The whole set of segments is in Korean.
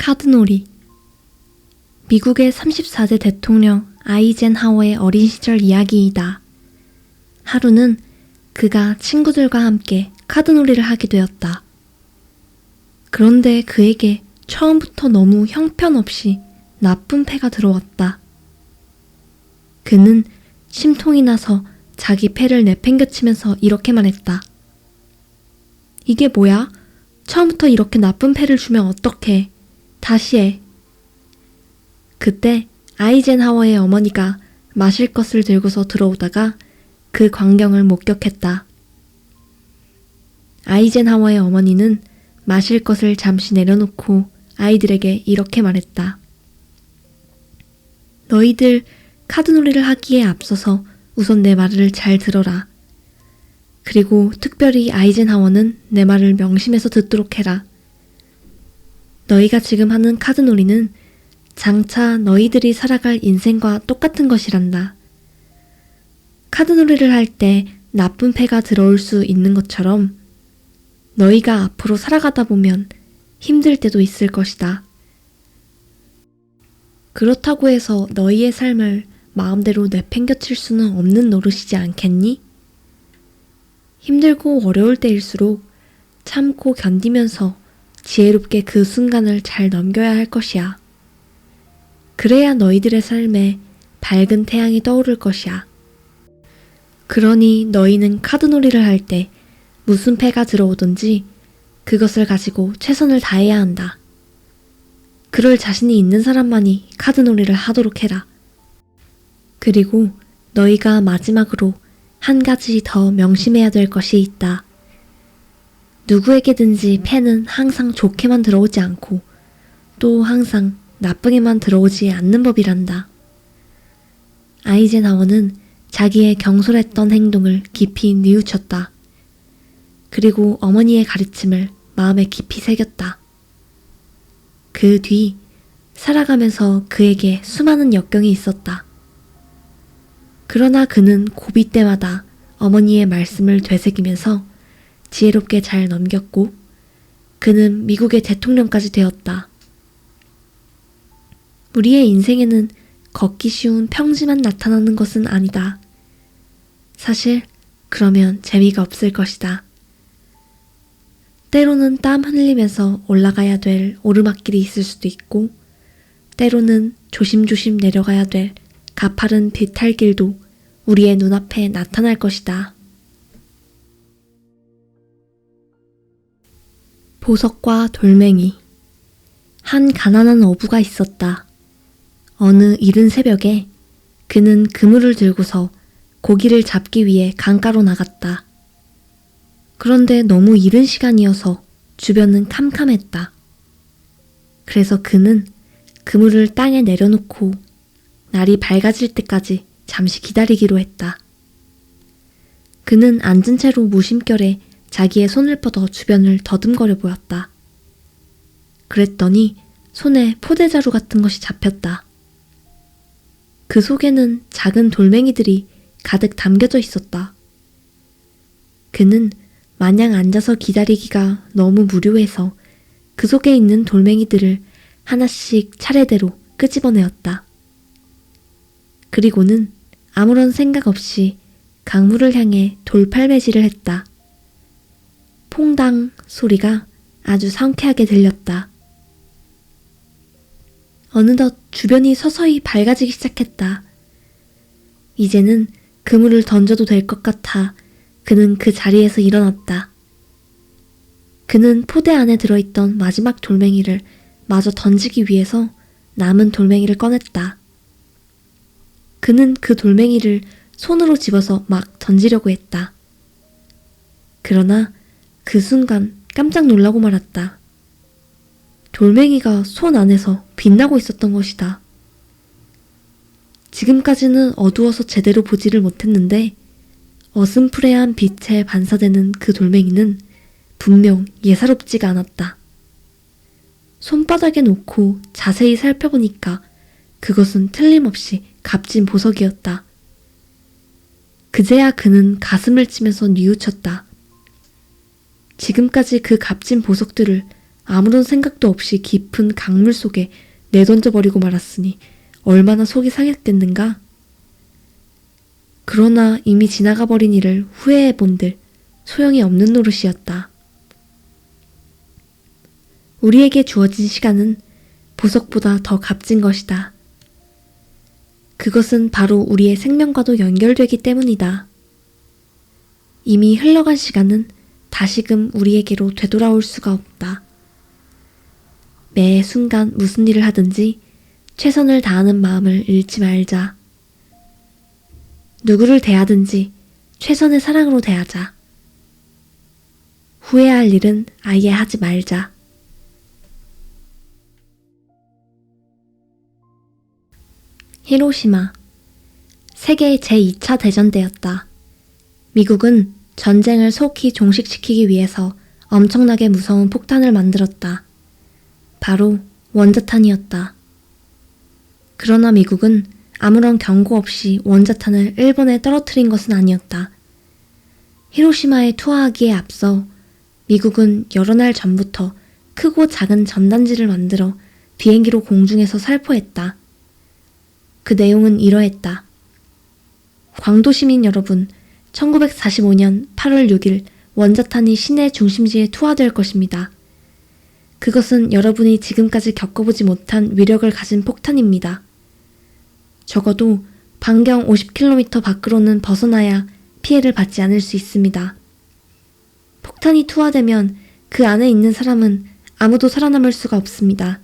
카드놀이. 미국의 34대 대통령 아이젠하워의 어린 시절 이야기이다. 하루는 그가 친구들과 함께 카드놀이를 하게 되었다. 그런데 그에게 처음부터 너무 형편없이 나쁜 패가 들어왔다. 그는 심통이 나서 자기 패를 내팽겨치면서 이렇게 말했다. 이게 뭐야? 처음부터 이렇게 나쁜 패를 주면 어떡해. 다시 해. 그때 아이젠하워의 어머니가 마실 것을 들고서 들어오다가 그 광경을 목격했다. 아이젠하워의 어머니는 마실 것을 잠시 내려놓고 아이들에게 이렇게 말했다. 너희들 카드놀이를 하기에 앞서서 우선 내 말을 잘 들어라. 그리고 특별히 아이젠하워는 내 말을 명심해서 듣도록 해라. 너희가 지금 하는 카드놀이는 장차 너희들이 살아갈 인생과 똑같은 것이란다. 카드놀이를 할 때 나쁜 패가 들어올 수 있는 것처럼 너희가 앞으로 살아가다 보면 힘들 때도 있을 것이다. 그렇다고 해서 너희의 삶을 마음대로 내팽겨칠 수는 없는 노릇이지 않겠니? 힘들고 어려울 때일수록 참고 견디면서 지혜롭게 그 순간을 잘 넘겨야 할 것이야. 그래야 너희들의 삶에 밝은 태양이 떠오를 것이야. 그러니 너희는 카드놀이를 할 때 무슨 패가 들어오든지 그것을 가지고 최선을 다해야 한다. 그럴 자신이 있는 사람만이 카드놀이를 하도록 해라. 그리고 너희가 마지막으로 한 가지 더 명심해야 될 것이 있다. 누구에게든지 패는 항상 좋게만 들어오지 않고 또 항상 나쁘게만 들어오지 않는 법이란다. 아이젠하워는 자기의 경솔했던 행동을 깊이 뉘우쳤다. 그리고 어머니의 가르침을 마음에 깊이 새겼다. 그 뒤 살아가면서 그에게 수많은 역경이 있었다. 그러나 그는 고비 때마다 어머니의 말씀을 되새기면서 지혜롭게 잘 넘겼고 그는 미국의 대통령까지 되었다. 우리의 인생에는 걷기 쉬운 평지만 나타나는 것은 아니다. 사실 그러면 재미가 없을 것이다. 때로는 땀 흘리면서 올라가야 될 오르막길이 있을 수도 있고 때로는 조심조심 내려가야 될 가파른 비탈길도 우리의 눈앞에 나타날 것이다. 보석과 돌멩이. 한 가난한 어부가 있었다. 어느 이른 새벽에 그는 그물을 들고서 고기를 잡기 위해 강가로 나갔다. 그런데 너무 이른 시간이어서 주변은 캄캄했다. 그래서 그는 그물을 땅에 내려놓고 날이 밝아질 때까지 잠시 기다리기로 했다. 그는 앉은 채로 무심결에 자기의 손을 뻗어 주변을 더듬거려 보았다. 그랬더니 손에 포대자루 같은 것이 잡혔다. 그 속에는 작은 돌멩이들이 가득 담겨져 있었다. 그는 마냥 앉아서 기다리기가 너무 무료해서 그 속에 있는 돌멩이들을 하나씩 차례대로 끄집어내었다. 그리고는 아무런 생각 없이 강물을 향해 돌팔매질을 했다. 퐁당 소리가 아주 상쾌하게 들렸다. 어느덧 주변이 서서히 밝아지기 시작했다. 이제는 그물을 던져도 될 것 같아 그는 그 자리에서 일어났다. 그는 포대 안에 들어있던 마지막 돌멩이를 마저 던지기 위해서 남은 돌멩이를 꺼냈다. 그는 그 돌멩이를 손으로 집어서 막 던지려고 했다. 그러나 그 순간 깜짝 놀라고 말았다. 돌멩이가 손 안에서 빛나고 있었던 것이다. 지금까지는 어두워서 제대로 보지를 못했는데 어슴푸레한 빛에 반사되는 그 돌멩이는 분명 예사롭지가 않았다. 손바닥에 놓고 자세히 살펴보니까 그것은 틀림없이 값진 보석이었다. 그제야 그는 가슴을 치면서 뉘우쳤다. 지금까지 그 값진 보석들을 아무런 생각도 없이 깊은 강물 속에 내던져버리고 말았으니 얼마나 속이 상했겠는가? 그러나 이미 지나가버린 일을 후회해본들 소용이 없는 노릇이었다. 우리에게 주어진 시간은 보석보다 더 값진 것이다. 그것은 바로 우리의 생명과도 연결되기 때문이다. 이미 흘러간 시간은 다시금 우리에게로 되돌아올 수가 없다. 매 순간 무슨 일을 하든지 최선을 다하는 마음을 잃지 말자. 누구를 대하든지 최선의 사랑으로 대하자. 후회할 일은 아예 하지 말자. 히로시마. 세계 제2차 대전 때였다. 미국은 전쟁을 속히 종식시키기 위해서 엄청나게 무서운 폭탄을 만들었다. 바로 원자탄이었다. 그러나 미국은 아무런 경고 없이 원자탄을 일본에 떨어뜨린 것은 아니었다. 히로시마에 투하하기에 앞서 미국은 여러 날 전부터 크고 작은 전단지를 만들어 비행기로 공중에서 살포했다. 그 내용은 이러했다. 광도 시민 여러분, 1945년 8월 6일 원자탄이 시내 중심지에 투하될 것입니다. 그것은 여러분이 지금까지 겪어보지 못한 위력을 가진 폭탄입니다. 적어도 반경 50km 밖으로는 벗어나야 피해를 받지 않을 수 있습니다. 폭탄이 투하되면 그 안에 있는 사람은 아무도 살아남을 수가 없습니다.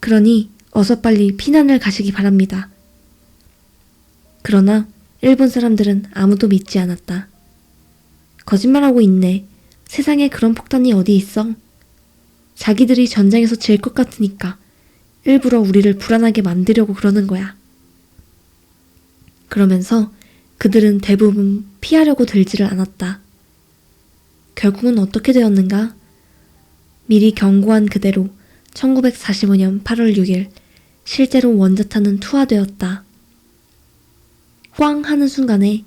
그러니 어서 빨리 피난을 가시기 바랍니다. 그러나 일본 사람들은 아무도 믿지 않았다. 거짓말하고 있네. 세상에 그런 폭탄이 어디 있어? 자기들이 전쟁에서 질 것 같으니까 일부러 우리를 불안하게 만들려고 그러는 거야. 그러면서 그들은 대부분 피하려고 들지를 않았다. 결국은 어떻게 되었는가? 미리 경고한 그대로 1945년 8월 6일 실제로 원자탄은 투하되었다. 꽝 하는 순간에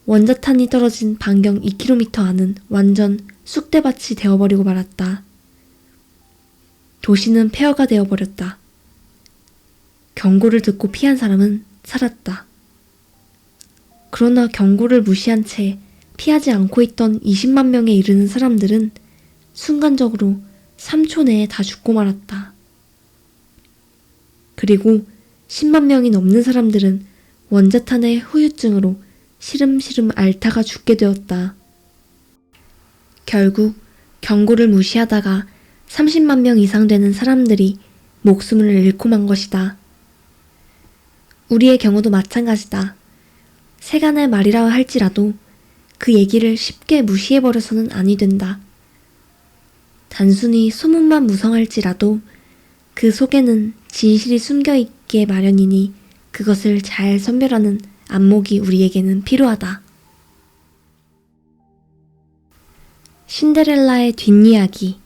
원자탄이 떨어진 반경 2km 안은 완전 쑥대밭이 되어버리고 말았다. 도시는 폐허가 되어버렸다. 경고를 듣고 피한 사람은 살았다. 그러나 경고를 무시한 채 피하지 않고 있던 20만 명에 이르는 사람들은 순간적으로 3초 내에 다 죽고 말았다. 그리고 10만 명이 넘는 사람들은 원자탄의 후유증으로 시름시름 앓다가 죽게 되었다. 결국 경고를 무시하다가 30만 명 이상 되는 사람들이 목숨을 잃고 만 것이다. 우리의 경우도 마찬가지다. 세간의 말이라 할지라도 그 얘기를 쉽게 무시해버려서는 아니 된다. 단순히 소문만 무성할지라도 그 속에는 진실이 숨겨있기에 마련이니 그것을 잘 선별하는 안목이 우리에게는 필요하다. 신데렐라의 뒷이야기.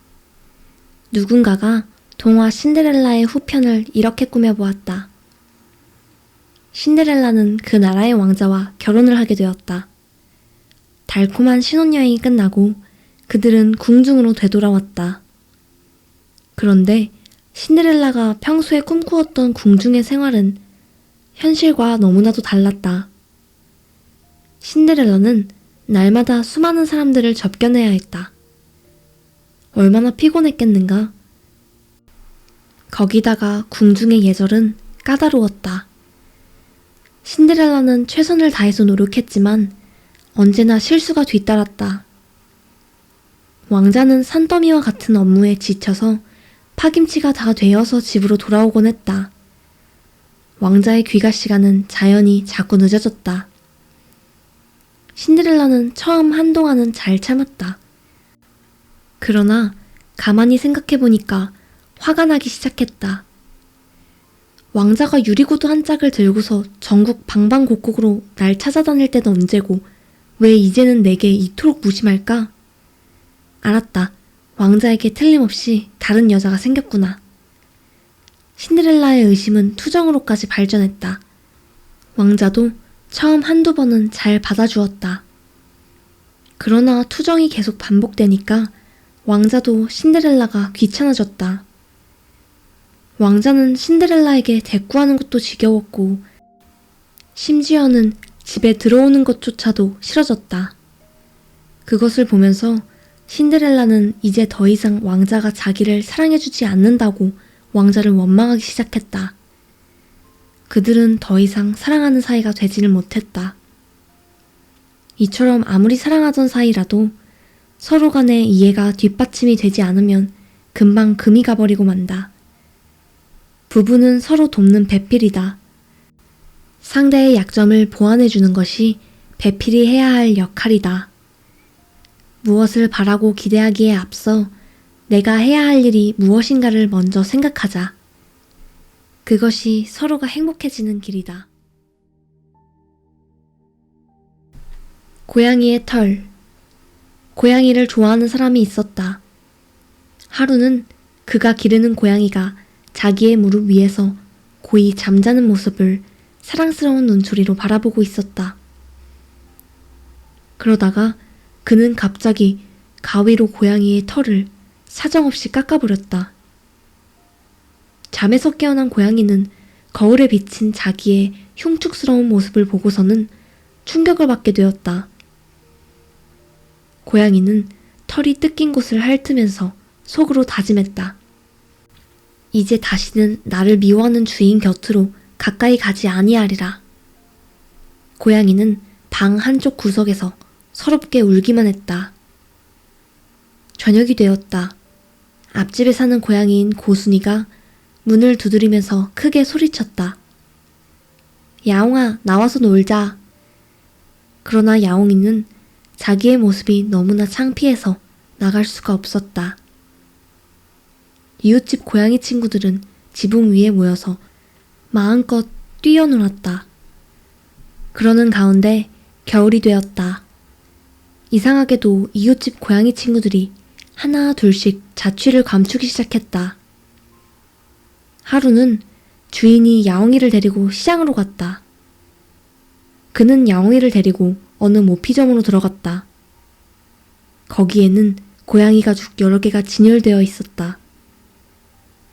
누군가가 동화 신데렐라의 후편을 이렇게 꾸며보았다. 신데렐라는 그 나라의 왕자와 결혼을 하게 되었다. 달콤한 신혼여행이 끝나고 그들은 궁중으로 되돌아왔다. 그런데 신데렐라가 평소에 꿈꾸었던 궁중의 생활은 현실과 너무나도 달랐다. 신데렐라는 날마다 수많은 사람들을 접견해야 했다. 얼마나 피곤했겠는가? 거기다가 궁중의 예절은 까다로웠다. 신데렐라는 최선을 다해서 노력했지만 언제나 실수가 뒤따랐다. 왕자는 산더미와 같은 업무에 지쳐서 파김치가 다 되어서 집으로 돌아오곤 했다. 왕자의 귀가 시간은 자연히 자꾸 늦어졌다. 신데렐라는 처음 한동안은 잘 참았다. 그러나 가만히 생각해보니까 화가 나기 시작했다. 왕자가 유리구두 한 짝을 들고서 전국 방방곡곡으로 날 찾아다닐 때는 언제고 왜 이제는 내게 이토록 무심할까? 알았다. 왕자에게 틀림없이 다른 여자가 생겼구나. 신데렐라의 의심은 투정으로까지 발전했다. 왕자도 처음 한두 번은 잘 받아주었다. 그러나 투정이 계속 반복되니까 왕자도 신데렐라가 귀찮아졌다. 왕자는 신데렐라에게 대꾸하는 것도 지겨웠고 심지어는 집에 들어오는 것조차도 싫어졌다. 그것을 보면서 신데렐라는 이제 더 이상 왕자가 자기를 사랑해주지 않는다고 왕자를 원망하기 시작했다. 그들은 더 이상 사랑하는 사이가 되지를 못했다. 이처럼 아무리 사랑하던 사이라도 서로 간의 이해가 뒷받침이 되지 않으면 금방 금이 가버리고 만다. 부부는 서로 돕는 배필이다. 상대의 약점을 보완해주는 것이 배필이 해야 할 역할이다. 무엇을 바라고 기대하기에 앞서 내가 해야 할 일이 무엇인가를 먼저 생각하자. 그것이 서로가 행복해지는 길이다. 고양이의 털. 고양이를 좋아하는 사람이 있었다. 하루는 그가 기르는 고양이가 자기의 무릎 위에서 고이 잠자는 모습을 사랑스러운 눈초리로 바라보고 있었다. 그러다가 그는 갑자기 가위로 고양이의 털을 사정없이 깎아버렸다. 잠에서 깨어난 고양이는 거울에 비친 자기의 흉측스러운 모습을 보고서는 충격을 받게 되었다. 고양이는 털이 뜯긴 곳을 핥으면서 속으로 다짐했다. 이제 다시는 나를 미워하는 주인 곁으로 가까이 가지 아니하리라. 고양이는 방 한쪽 구석에서 서럽게 울기만 했다. 저녁이 되었다. 앞집에 사는 고양이인 고순이가 문을 두드리면서 크게 소리쳤다. 야옹아, 나와서 놀자. 그러나 야옹이는 자기의 모습이 너무나 창피해서 나갈 수가 없었다. 이웃집 고양이 친구들은 지붕 위에 모여서 마음껏 뛰어놀았다. 그러는 가운데 겨울이 되었다. 이상하게도 이웃집 고양이 친구들이 하나 둘씩 자취를 감추기 시작했다. 하루는 주인이 야옹이를 데리고 시장으로 갔다. 그는 야옹이를 데리고 어느 모피점으로 들어갔다. 거기에는 고양이 가죽 여러 개가 진열되어 있었다.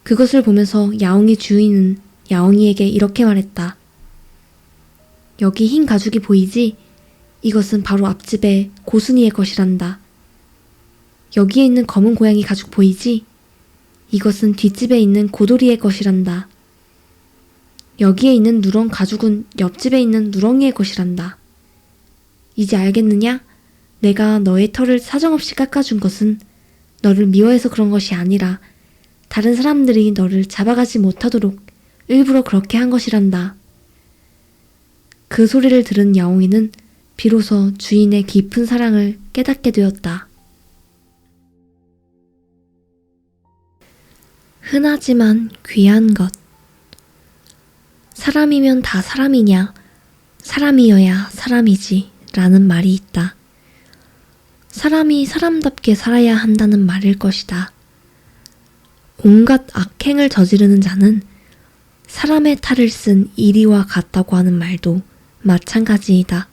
그것을 보면서 야옹이 주인은 야옹이에게 이렇게 말했다. 여기 흰 가죽이 보이지? 이것은 바로 앞집의 고순이의 것이란다. 여기에 있는 검은 고양이 가죽 보이지? 이것은 뒷집에 있는 고돌이의 것이란다. 여기에 있는 누렁 가죽은 옆집에 있는 누렁이의 것이란다. 이제 알겠느냐? 내가 너의 털을 사정없이 깎아준 것은 너를 미워해서 그런 것이 아니라 다른 사람들이 너를 잡아가지 못하도록 일부러 그렇게 한 것이란다. 그 소리를 들은 야옹이는 비로소 주인의 깊은 사랑을 깨닫게 되었다. 흔하지만 귀한 것. 사람이면 다 사람이냐? 사람이어야 사람이지 라는 말이 있다. 사람이 사람답게 살아야 한다는 말일 것이다. 온갖 악행을 저지르는 자는 사람의 탈을 쓴 이리와 같다고 하는 말도 마찬가지이다.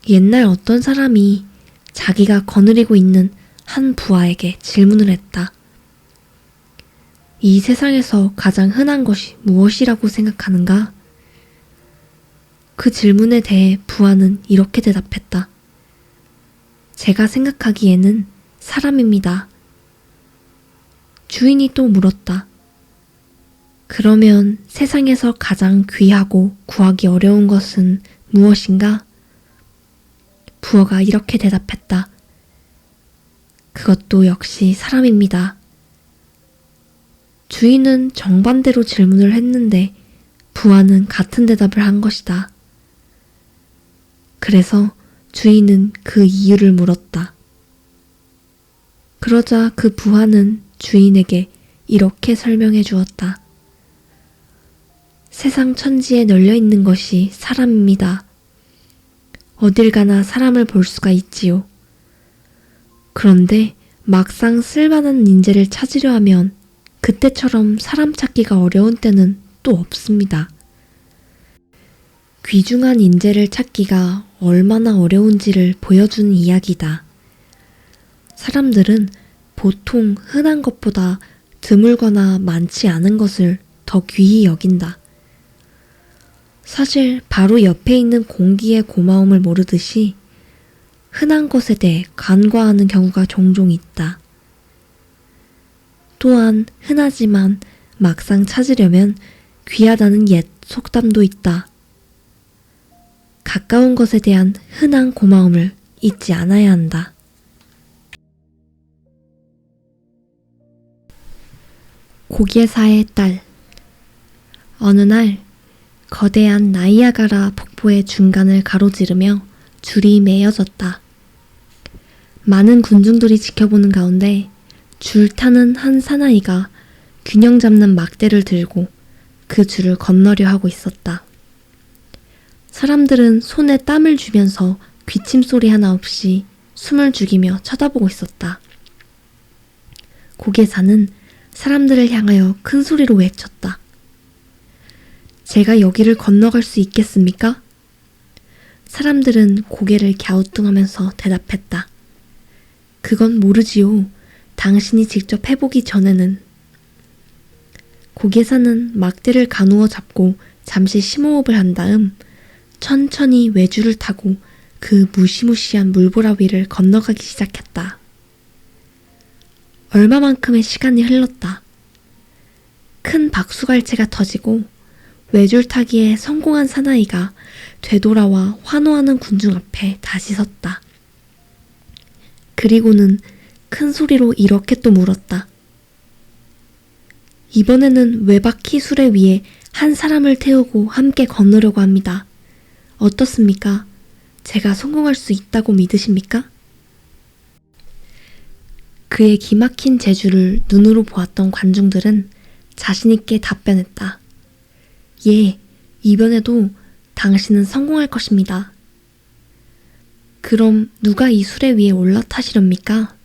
옛날 어떤 사람이 자기가 거느리고 있는 한 부하에게 질문을 했다. 이 세상에서 가장 흔한 것이 무엇이라고 생각하는가? 그 질문에 대해 부하는 이렇게 대답했다. 제가 생각하기에는 사람입니다. 주인이 또 물었다. 그러면 세상에서 가장 귀하고 구하기 어려운 것은 무엇인가? 부하가 이렇게 대답했다. 그것도 역시 사람입니다. 주인은 정반대로 질문을 했는데 부하는 같은 대답을 한 것이다. 그래서 주인은 그 이유를 물었다. 그러자 그 부하는 주인에게 이렇게 설명해 주었다. 세상 천지에 널려 있는 것이 사람입니다. 어딜 가나 사람을 볼 수가 있지요. 그런데 막상 쓸만한 인재를 찾으려 하면 그때처럼 사람 찾기가 어려운 때는 또 없습니다. 귀중한 인재를 찾기가 얼마나 어려운지를 보여주는 이야기다. 사람들은 보통 흔한 것보다 드물거나 많지 않은 것을 더 귀히 여긴다. 사실 바로 옆에 있는 공기의 고마움을 모르듯이 흔한 것에 대해 간과하는 경우가 종종 있다. 또한 흔하지만 막상 찾으려면 귀하다는 옛 속담도 있다. 가까운 것에 대한 흔한 고마움을 잊지 않아야 한다. 고개사의 딸. 어느 날 거대한 나이아가라 폭포의 중간을 가로지르며 줄이 매여졌다. 많은 군중들이 지켜보는 가운데 줄 타는 한 사나이가 균형 잡는 막대를 들고 그 줄을 건너려 하고 있었다. 사람들은 손에 땀을 쥐면서 귀침소리 하나 없이 숨을 죽이며 쳐다보고 있었다. 고개사는 사람들을 향하여 큰 소리로 외쳤다. 제가 여기를 건너갈 수 있겠습니까? 사람들은 고개를 갸우뚱하면서 대답했다. 그건 모르지요. 당신이 직접 해보기 전에는. 고개사는 막대를 가누어 잡고 잠시 심호흡을 한 다음 천천히 외줄을 타고 그 무시무시한 물보라 위를 건너가기 시작했다. 얼마만큼의 시간이 흘렀다. 큰 박수갈채가 터지고 외줄타기에 성공한 사나이가 되돌아와 환호하는 군중 앞에 다시 섰다. 그리고는 큰 소리로 이렇게 또 물었다. 이번에는 외바퀴 수레 위에 한 사람을 태우고 함께 건너려고 합니다. 어떻습니까? 제가 성공할 수 있다고 믿으십니까? 그의 기막힌 재주를 눈으로 보았던 관중들은 자신있게 답변했다. 예, 이번에도 당신은 성공할 것입니다. 그럼 누가 이 수레 위에 올라타시렵니까?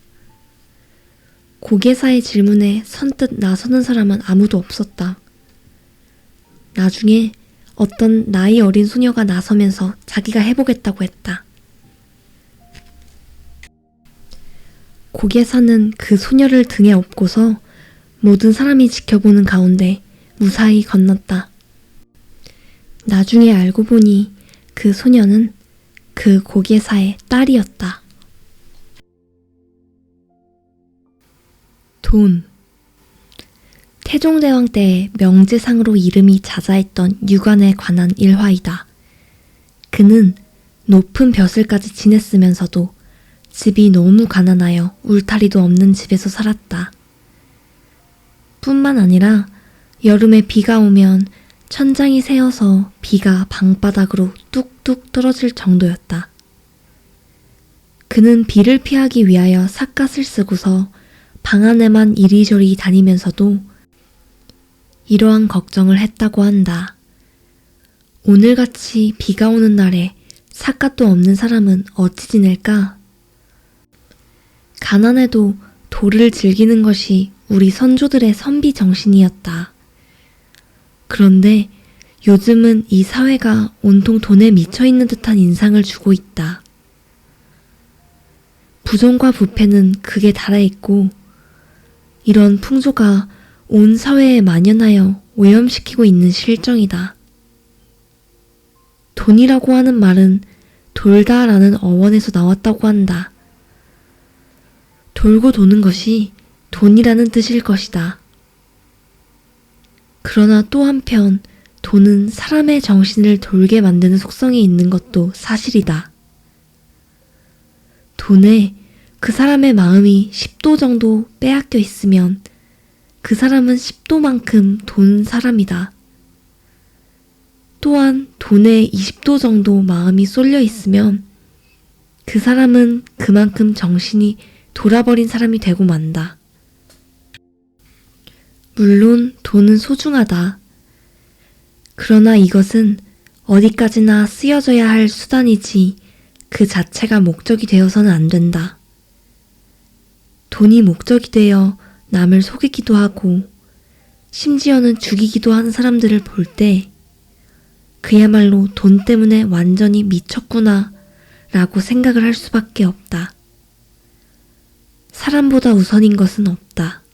고개사의 질문에 선뜻 나서는 사람은 아무도 없었다. 나중에 어떤 나이 어린 소녀가 나서면서 자기가 해보겠다고 했다. 고개사는 그 소녀를 등에 업고서 모든 사람이 지켜보는 가운데 무사히 건넜다. 나중에 알고 보니 그 소녀는 그 고개사의 딸이었다. 돈. 태종대왕 때 명제상으로 이름이 자자했던 유관에 관한 일화이다. 그는 높은 벼슬까지 지냈으면서도 집이 너무 가난하여 울타리도 없는 집에서 살았다. 뿐만 아니라 여름에 비가 오면 천장이 새어서 비가 방바닥으로 뚝뚝 떨어질 정도였다. 그는 비를 피하기 위하여 삿갓을 쓰고서 방 안에만 이리저리 다니면서도 이러한 걱정을 했다고 한다. 오늘같이 비가 오는 날에 삿갓도 없는 사람은 어찌 지낼까? 가난해도 도를 즐기는 것이 우리 선조들의 선비 정신이었다. 그런데 요즘은 이 사회가 온통 돈에 미쳐있는 듯한 인상을 주고 있다. 부정과 부패는 극에 달해있고 이런 풍조가 온 사회에 만연하여 오염시키고 있는 실정이다. 돈이라고 하는 말은 돌다라는 어원에서 나왔다고 한다. 돌고 도는 것이 돈이라는 뜻일 것이다. 그러나 또 한편 돈은 사람의 정신을 돌게 만드는 속성이 있는 것도 사실이다. 돈에 그 사람의 마음이 10도 정도 빼앗겨 있으면 그 사람은 10도만큼 돈 사람이다. 또한 돈에 20도 정도 마음이 쏠려 있으면 그 사람은 그만큼 정신이 돌아버린 사람이 되고 만다. 물론 돈은 소중하다. 그러나 이것은 어디까지나 쓰여져야 할 수단이지 그 자체가 목적이 되어서는 안 된다. 돈이 목적이 되어 남을 속이기도 하고 심지어는 죽이기도 하는 사람들을 볼 때 그야말로 돈 때문에 완전히 미쳤구나 라고 생각을 할 수밖에 없다. 사람보다 우선인 것은 없다.